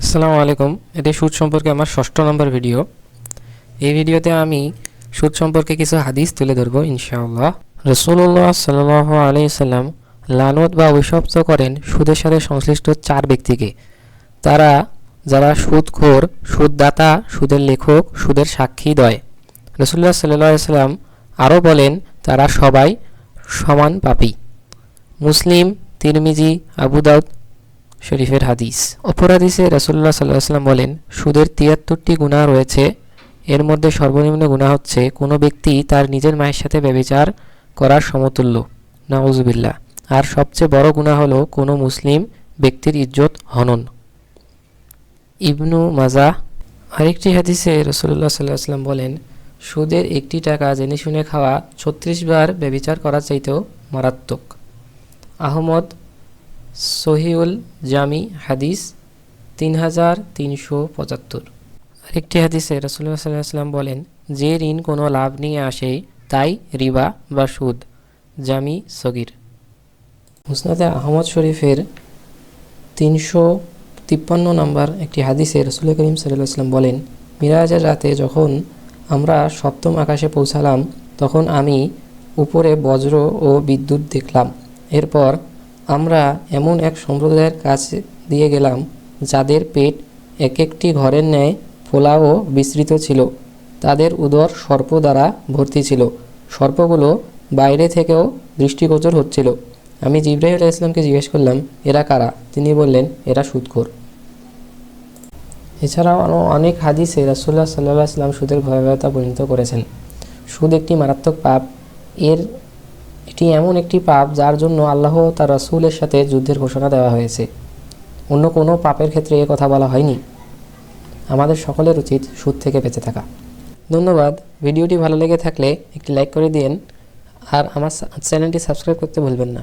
আসসালামু আলাইকুম। এটি সুদ সম্পর্কে আমার ৬ষ্ঠ নম্বর ভিডিও। এই ভিডিওতে আমি সুদ সম্পর্কে কিছু হাদিস তুলে ধরব ইনশাআল্লাহ। রাসূলুল্লাহ সাল্লাল্লাহু আলাইহি সাল্লাম লানত বা অভিশপ্ত করেন সুদের সাথে সংশ্লিষ্ট 4 ব্যক্তিকে। তারা যারা সুদখোর, সুদদাতা, সুদের লেখক, সুদের সাক্ষীদ্বয়। রাসূলুল্লাহ সাল্লাল্লাহু আলাইহি সাল্লাম আরও বলেন, তারা সবাই সমান পাপী। মুসলিম, তিরমিজি, আবু দাউদ শরীফের হাদিস। অপর হাদিসে রাসূলুল্লাহ সাল্লাল্লাহু আলাইহি ওয়াসাল্লাম বলেন, সুদের ৭৩টি গুনাহ রয়েছে। এর মধ্যে সর্বনিম্ন গুনাহ হচ্ছে কোনো ব্যক্তি তার নিজের মায়ের সাথে ব্যভিচার করার সমতুল্য, নাউযুবিল্লাহ। আর সবচেয়ে বড় গুনাহ হলো কোনো মুসলিম ব্যক্তির ইজ্জত হনন। ইবনু মাজাহ। আরেকটি হাদিসে রাসূলুল্লাহ সাল্লাল্লাহু আলাইহি ওয়াসাল্লাম বলেন, সুদের একটি টাকা জেনে শুনে খাওয়া ৩৬ বার ব্যভিচার করার চাইতেও মারাত্মক। আহমদ সহিউল জামি হাদিস ৩৩৭৫। আরেকটি হাদিসে রাসূলুল্লাহ সাল্লাল্লাহু আলাইহি ওয়াসাল্লাম বলেন, যে ঋণ কোনো লাভ নিয়ে আসে তাই রিবা বা সুদ। জামি সগীর। মুসনাদে আহমদ শরীফের ৩৫৩ নম্বর একটি হাদিসে রাসূল করিম সাল্লাল্লাহু আলাইহি ওয়াসাল্লাম বলেন, মিরাজের রাতে যখন আমরা সপ্তম আকাশে পৌঁছালাম তখন আমি উপরে বজ্র ও বিদ্যুৎ দেখলাম। এরপর আমরা এমন এক সম্প্রদায়ের কাছে দিয়ে গেলাম যাদের পেট এক একটি ঘরের ন্যায় ফোলা ও বিস্তৃত ছিল। তাদের উদর সর্প দ্বারা ভর্তি ছিল। সর্পগুলো বাইরে থেকেও দৃষ্টিগোচর হচ্ছিল। আমি জিবরাইল আলাইহিস সালামকে জিজ্ঞেস করলাম, এরা কারা? তিনি বললেন, এরা সুদখোর। এছাড়াও অনেক হাদিসে রাসূলুল্লাহ সাল্লাল্লাহু আলাইহি ওয়াসাল্লাম সুদের ভয়াবহতা বর্ণিত করেছেন। সুদ একটি মারাত্মক পাপ। এটি এমন একটি পাপ যার জন্য আল্লাহ তার রাসূলের সাথে যুদ্ধের ঘোষণা দেওয়া হয়েছে। অন্য কোনো পাপের ক্ষেত্রে এ কথা বলা হয়নি। আমাদের সকলের উচিত সুদ থেকে বেঁচে থাকা। ধন্যবাদ। ভিডিওটি ভালো লেগে থাকলে একটি লাইক করে দিন আর আমার চ্যানেলটি সাবস্ক্রাইব করতে ভুলবেন না।